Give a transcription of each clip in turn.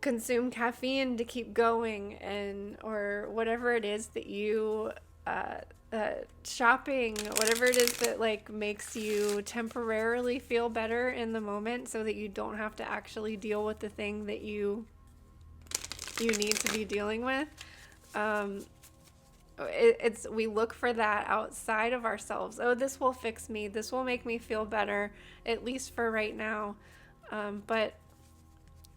consume caffeine to keep going, or whatever it is that you shopping, whatever it is that like makes you temporarily feel better in the moment so that you don't have to actually deal with the thing that you need to be dealing with. We look for that outside of ourselves. Oh, this will fix me, this will make me feel better, at least for right now. But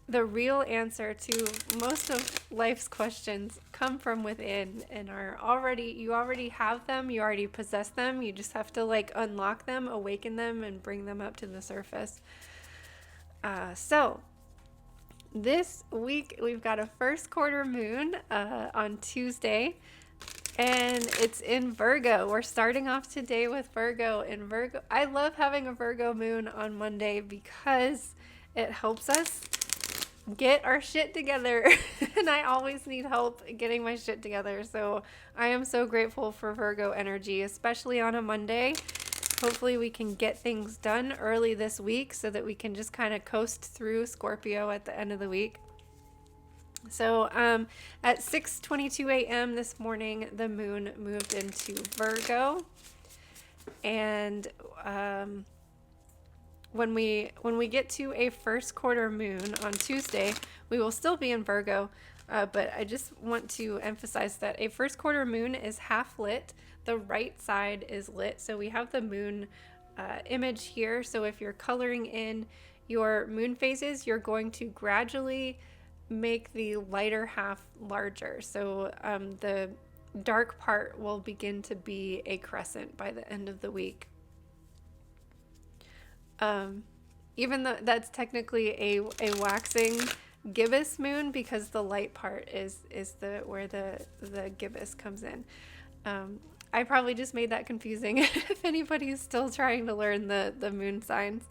the real answer to most of life's questions come from within, and you already have them, you already possess them. You just have to like unlock them, awaken them, and bring them up to the surface. So this week we've got a first quarter moon on Tuesday, and it's in Virgo. We're starting off today with Virgo. And Virgo, I love having a Virgo moon on Monday because it helps us get our shit together. And I always need help getting my shit together. So I am so grateful for Virgo energy, especially on a Monday. Hopefully we can get things done early this week so that we can just kind of coast through Scorpio at the end of the week. So at 6:22 a.m. this morning, the moon moved into Virgo. And when we get to a first quarter moon on Tuesday, we will still be in Virgo. But I just want to emphasize that a first quarter moon is half lit. The right side is lit. So we have the moon image here. So if you're coloring in your moon phases, you're going to gradually make the lighter half larger. So the dark part will begin to be a crescent by the end of the week. Even though that's technically a waxing gibbous moon, because the light part is where the gibbous comes in. I probably just made that confusing if anybody's still trying to learn the moon signs.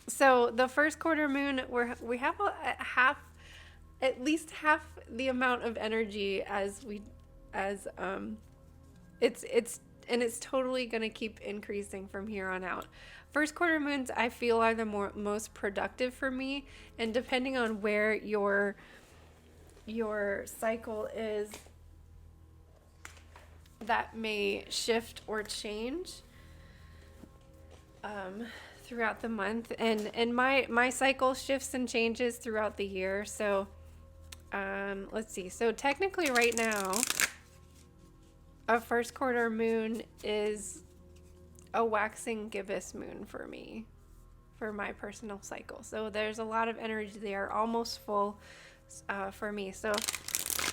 So the first quarter moon, we have at least half the amount of energy as it's totally going to keep increasing from here on out. First quarter moons, I feel, are the most productive for me, and depending on where your cycle is, that may shift or change throughout the month, and my cycle shifts and changes throughout the year. So let's see. So technically right now, a first quarter moon is a waxing gibbous moon for me, for my personal cycle. So there's a lot of energy there, almost full for me. So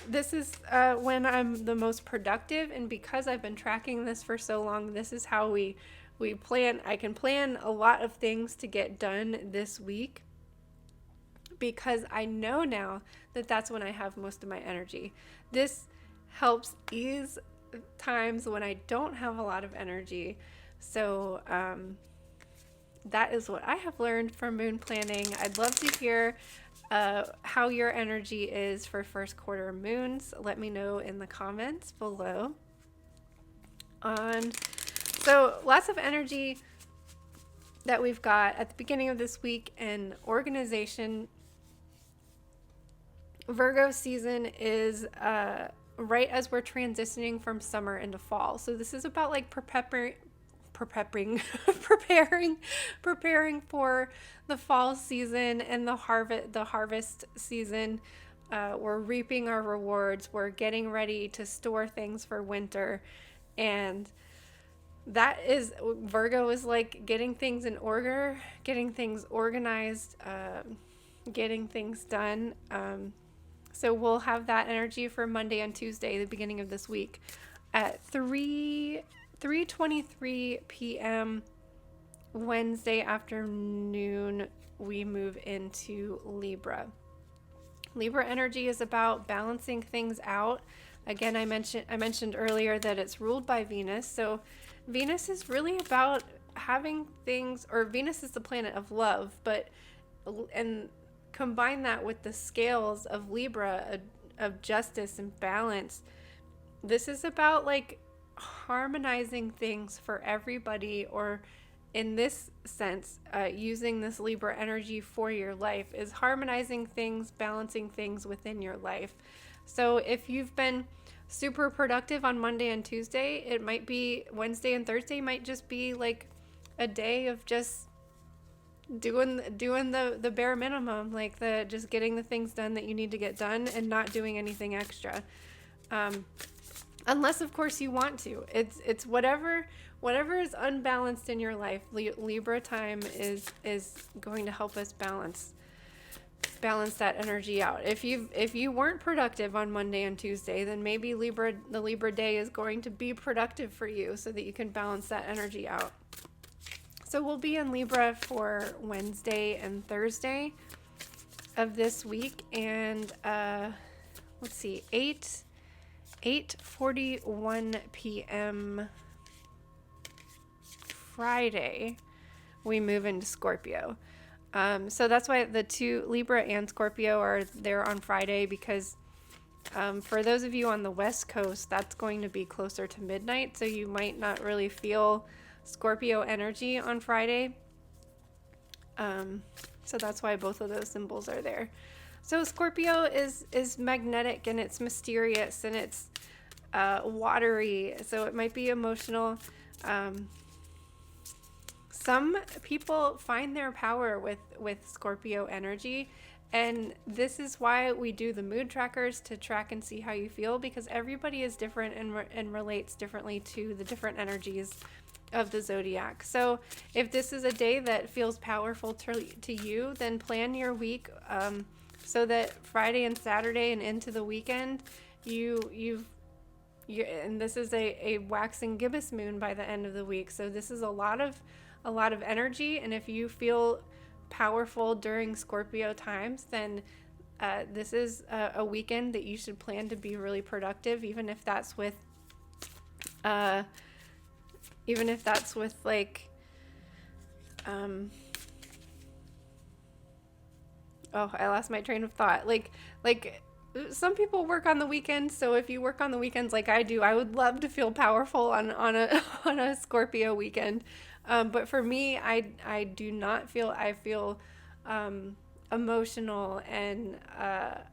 this is when I'm the most productive, and because I've been tracking this for so long, this is how we plan. I can plan a lot of things to get done this week because I know now that that's when I have most of my energy. This helps ease times when I don't have a lot of energy. So that is what I have learned from moon planning. I'd love to hear how your energy is for first quarter moons. Let me know in the comments below. So lots of energy that we've got at the beginning of this week, and organization. Virgo season is right as we're transitioning from summer into fall. So this is about like preparing for the fall season and the harvest season. We're reaping our rewards. We're getting ready to store things for winter, and that is, Virgo is like getting things in order, getting things organized, getting things done. So we'll have that energy for Monday and Tuesday, the beginning of this week. At 3:23 p.m. Wednesday afternoon, we move into Libra. Libra energy is about balancing things out. Again, I mentioned earlier that it's ruled by Venus. So Venus is really about having things, or Venus is the planet of love, and combine that with the scales of Libra, of justice and balance. This is about like harmonizing things for everybody, or in this sense, using this Libra energy for your life is harmonizing things, balancing things within your life. So if you've been super productive on Monday and Tuesday, it might be Wednesday and Thursday might just be like a day of just doing the bare minimum, like the just getting the things done that you need to get done and not doing anything extra. Unless of course you want to. It's whatever is unbalanced in your life. Libra time is going to help us balance that energy out. If you weren't productive on Monday and Tuesday, then maybe the Libra day is going to be productive for you so that you can balance that energy out. So we'll be in Libra for Wednesday and Thursday of this week, and let's see, 8:41 p.m. Friday, we move into Scorpio. So that's why the two, Libra and Scorpio, are there on Friday, because for those of you on the West Coast, that's going to be closer to midnight, so you might not really feel Scorpio energy on Friday. So that's why both of those symbols are there. So Scorpio is magnetic, and it's mysterious, and it's watery, so it might be emotional. Some people find their power with Scorpio energy, and this is why we do the mood trackers, to track and see how you feel, because everybody is different and relates differently to the different energies of the zodiac. So if this is a day that feels powerful to you, then plan your week so that Friday and Saturday and into the weekend, you and this is a waxing gibbous moon by the end of the week. So this is a lot of energy, and if you feel powerful during Scorpio times, then this is a weekend that you should plan to be really productive, even if that's with like I lost my train of thought. Like some people work on the weekends, so if you work on the weekends like I do, I would love to feel powerful on a Scorpio weekend. But for me, I do not feel, I feel emotional, and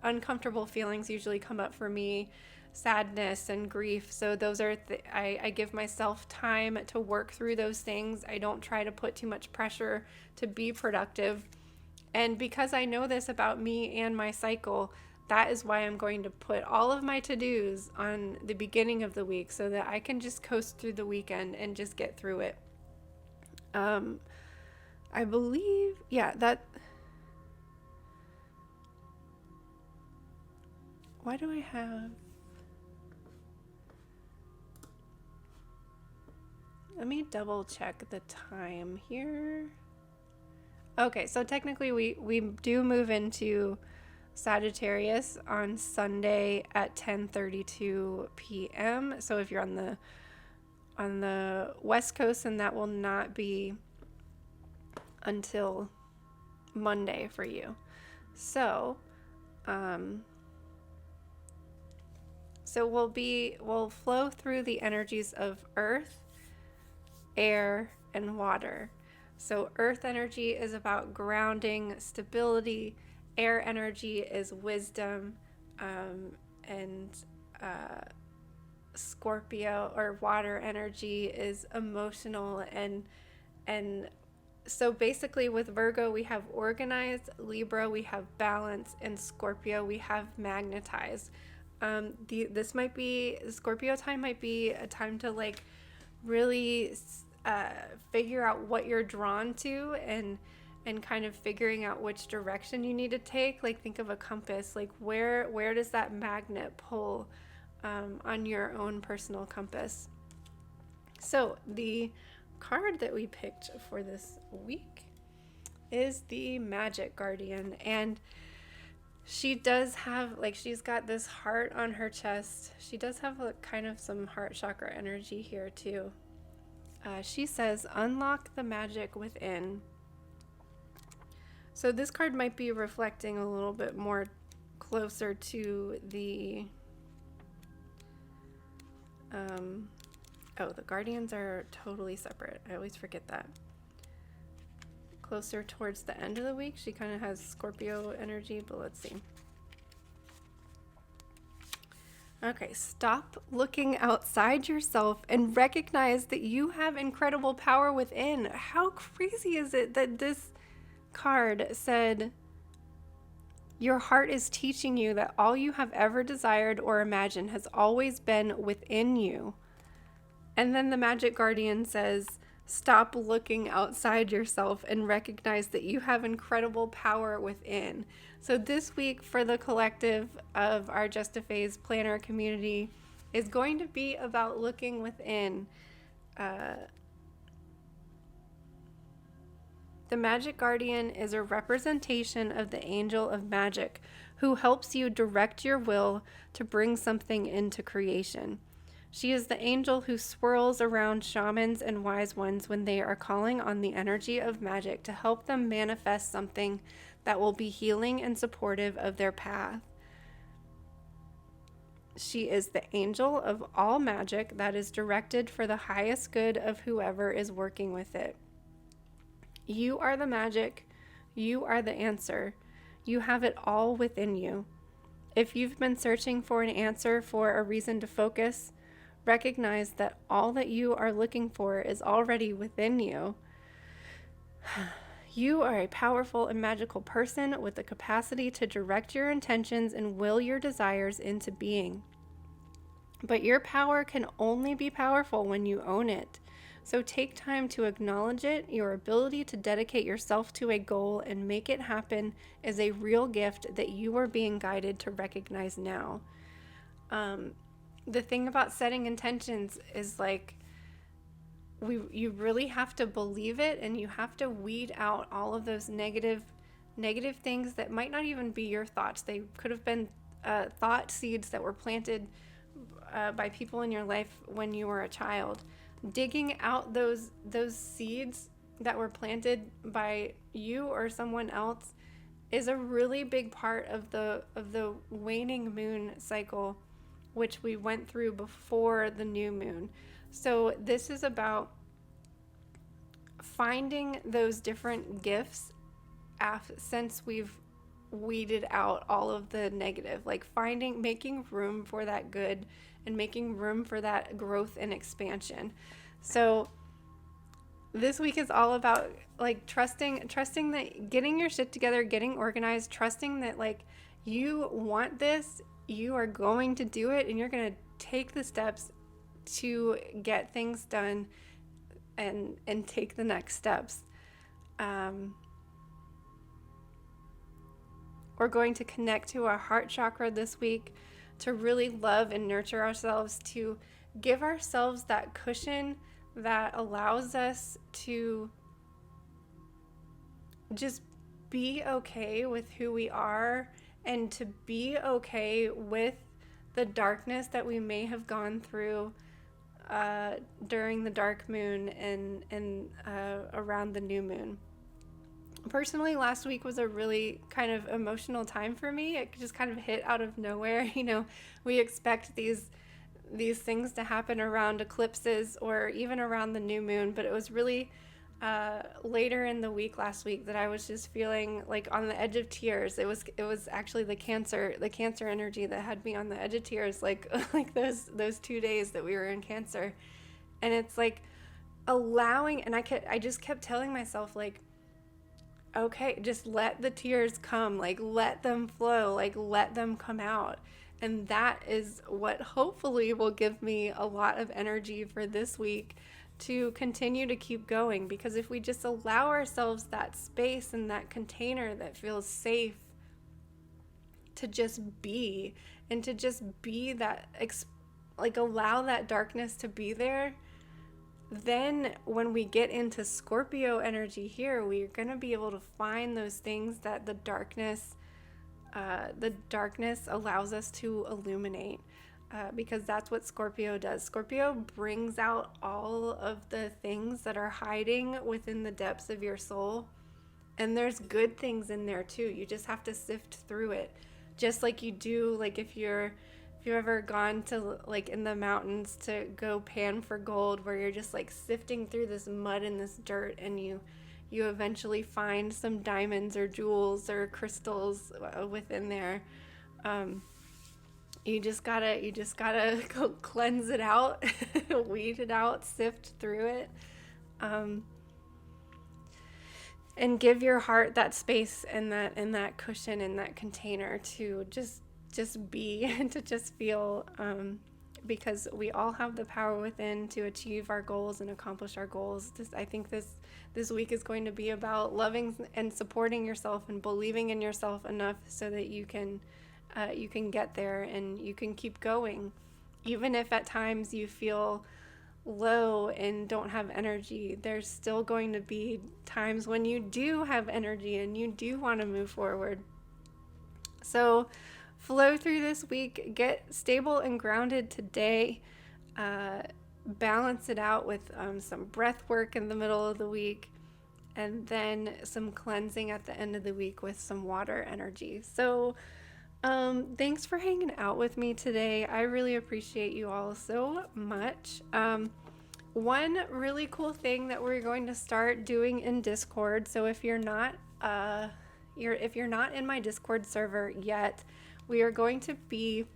uncomfortable feelings usually come up for me, sadness and grief. So those are, I give myself time to work through those things. I don't try to put too much pressure to be productive. And because I know this about me and my cycle, that is why I'm going to put all of my to-dos on the beginning of the week, so that I can just coast through the weekend and just get through it. I believe, why do I have, let me double check the time here. Okay, so technically we do move into Sagittarius on Sunday at 10:32 p.m. So if you're on the West Coast, then that will not be until Monday for you. So we'll flow through the energies of earth, air, and water. So earth energy is about grounding, stability. Air energy is wisdom, and Scorpio or water energy is emotional, and so basically with Virgo we have organized, Libra we have balance, and Scorpio we have magnetized. This might be, Scorpio time might be a time to like really figure out what you're drawn to, and kind of figuring out which direction you need to take. Like think of a compass, like where does that magnet pull on your own personal compass. So the card that we picked for this week is the Magic Guardian, and she does have, like, she's got this heart on her chest. She does have a kind of some heart chakra energy here too. She says, unlock the magic within. So this card might be reflecting a little bit more closer to the the Guardians are totally separate. I always forget that. closer towards the end of the week. She kind of has Scorpio energy, but let's see. Okay, stop looking outside yourself and recognize that you have incredible power within. How crazy is it that this card said, your heart is teaching you that all you have ever desired or imagined has always been within you. And then the Magic Guardian says, stop looking outside yourself and recognize that you have incredible power within. So this week for the collective of our Just a Phase planner community is going to be about looking within. The Magic Guardian is a representation of the angel of magic who helps you direct your will to bring something into creation. She is the angel who swirls around shamans and wise ones when they are calling on the energy of magic to help them manifest something that will be healing and supportive of their path. She is the angel of all magic that is directed for the highest good of whoever is working with it. You are the magic. You are the answer. You have it all within you. If you've been searching for an answer, for a reason to focus, recognize that all that you are looking for is already within you. You are a powerful and magical person with the capacity to direct your intentions and will your desires into being. But your power can only be powerful when you own it. So take time to acknowledge it. Your ability to dedicate yourself to a goal and make it happen is a real gift that you are being guided to recognize now. The thing about setting intentions is like, you really have to believe it, and you have to weed out all of those negative things that might not even be your thoughts. They could have been thought seeds that were planted by people in your life when you were a child. Digging out those seeds that were planted by you or someone else is a really big part of the waning moon cycle, which we went through before the new moon. So this is about finding those different gifts since we've weeded out all of the negative, like making room for that good and making room for that growth and expansion. So this week is all about like trusting that, getting your shit together, getting organized, trusting that like you want this, you are going to do it, and you're going to take the steps to get things done and take the next steps. We're going to connect to our heart chakra this week to really love and nurture ourselves, to give ourselves that cushion that allows us to just be okay with who we are, and to be okay with the darkness that we may have gone through during the dark moon and around the new moon. Personally, last week was a really kind of emotional time for me. It just kind of hit out of nowhere. You know, we expect these things to happen around eclipses or even around the new moon, but it was really later in the week last week that I was just feeling like on the edge of tears. It was actually the cancer energy that had me on the edge of tears, like those 2 days that we were in Cancer. And it's like allowing, and I just kept telling myself, like, okay, just let the tears come, like let them flow, like let them come out. And that is what hopefully will give me a lot of energy for this week to continue to keep going. Because if we just allow ourselves that space and that container that feels safe to just be, and to just be that, like allow that darkness to be there, then when we get into Scorpio energy here, we're going to be able to find those things that the darkness allows us to illuminate, because that's what Scorpio does. Scorpio brings out all of the things that are hiding within the depths of your soul, and there's good things in there too. You just have to sift through it, just like you do, like if you've ever gone to like in the mountains to go pan for gold, where you're just like sifting through this mud and this dirt, and you you eventually find some diamonds or jewels or crystals within there. You just gotta go cleanse it out, weed it out, sift through it, and give your heart that space and that cushion and that container to just be and to just feel, because we all have the power within to achieve our goals and accomplish our goals. I think this week is going to be about loving and supporting yourself and believing in yourself enough so that you can get there and you can keep going, even if at times you feel low and don't have energy. There's still going to be times when you do have energy and you do want to move forward. So flow through this week, get stable and grounded today, balance it out with some breath work in the middle of the week, and then some cleansing at the end of the week with some water energy. So thanks for hanging out with me today. I really appreciate you all so much. One really cool thing that we're going to start doing in Discord. So if you're not in my Discord server yet, we are going to be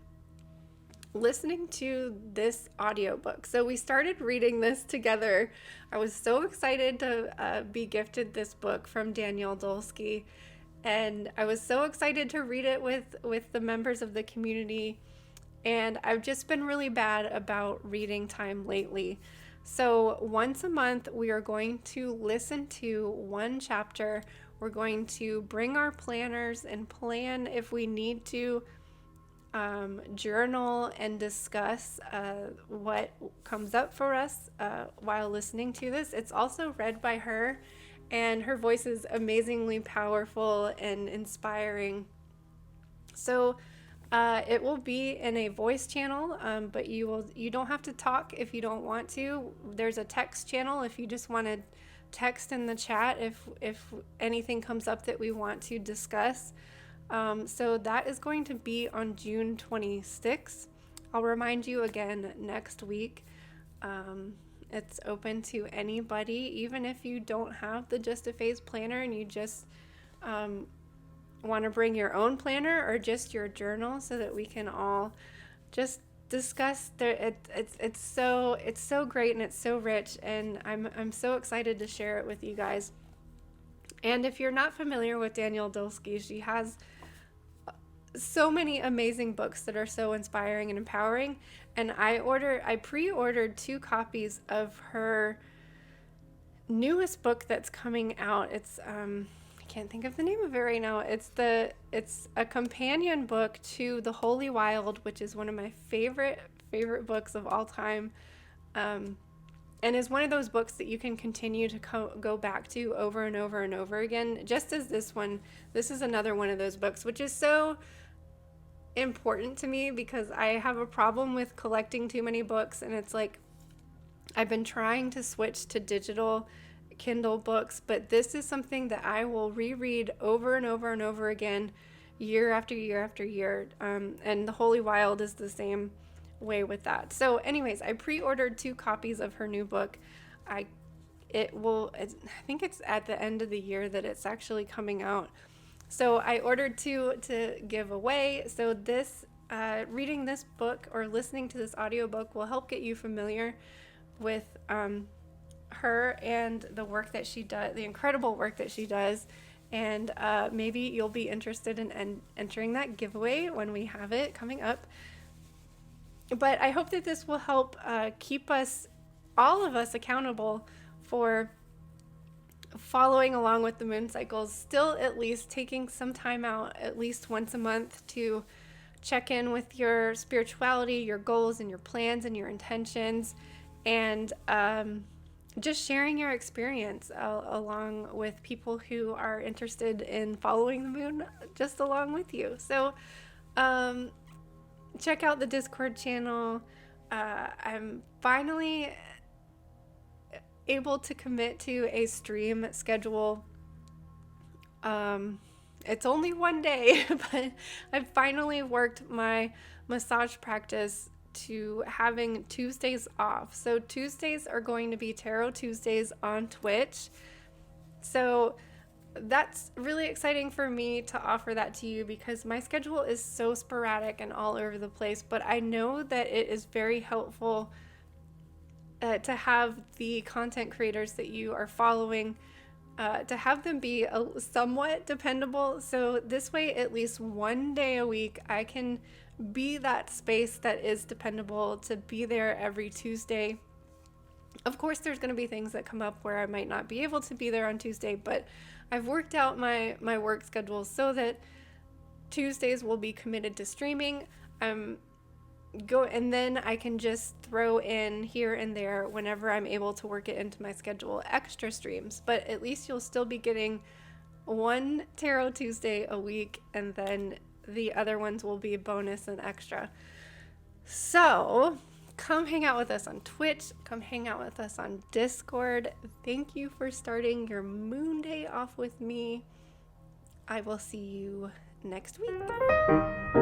listening to this audiobook. So we started reading this together. I was so excited to be gifted this book from Danielle Dolsky. And I was so excited to read it with the members of the community. And I've just been really bad about reading time lately. So once a month, we are going to listen to one chapter. We're going to bring our planners and plan if we need to, journal and discuss what comes up for us while listening to this. It's also read by her. And her voice is amazingly powerful and inspiring. So it will be in a voice channel, but you don't have to talk if you don't want to. There's a text channel if you just want to text in the chat if anything comes up that we want to discuss. So that is going to be on June 26th. I'll remind you again next week. It's open to anybody, even if you don't have the Just a Phase planner and you just want to bring your own planner or just your journal so that we can all just discuss. It's so great and it's so rich, and I'm so excited to share it with you guys. And if you're not familiar with Danielle Dolsky, she has so many amazing books that are so inspiring and empowering. And I pre-ordered 2 copies of her newest book that's coming out. It's I can't think of the name of it right now. It's a companion book to The Holy Wild, which is one of my favorite books of all time. And is one of those books that you can continue to go back to over and over and over again, just as this one. This is another one of those books, which is so important to me because I have a problem with collecting too many books, and it's like I've been trying to switch to digital Kindle books, but this is something that I will reread over and over and over again, year after year after year, and The Holy Wild is the same way with that. So anyways, I pre-ordered 2 copies of her new book. I think it's at the end of the year that it's actually coming out. So I ordered 2 to give away. So this reading this book or listening to this audiobook will help get you familiar with her and the work that she does, the incredible work that she does. And maybe you'll be interested in entering that giveaway when we have it coming up. But I hope that this will help keep all of us accountable for following along with the moon cycles, still at least taking some time out at least once a month to check in with your spirituality, your goals and your plans and your intentions, and just sharing your experience along with people who are interested in following the moon just along with you. So check out the Discord channel. I'm finally able to commit to a stream schedule. It's only one day, but I've finally worked my massage practice to having Tuesdays off. So Tuesdays are going to be Tarot Tuesdays on Twitch. So that's really exciting for me to offer that to you because my schedule is so sporadic and all over the place, but I know that it is very helpful to have the content creators that you are following, to have them be somewhat dependable. So this way, at least one day a week, I can be that space that is dependable, to be there every Tuesday. Of course, there's going to be things that come up where I might not be able to be there on Tuesday, but I've worked out my work schedule so that Tuesdays will be committed to streaming. And then I can just throw in here and there, whenever I'm able to work it into my schedule, extra streams. But at least you'll still be getting one Tarot Tuesday a week, and then the other ones will be bonus and extra. So come hang out with us on Twitch. Come hang out with us on Discord. Thank you for starting your Moonday off with me. I will see you next week.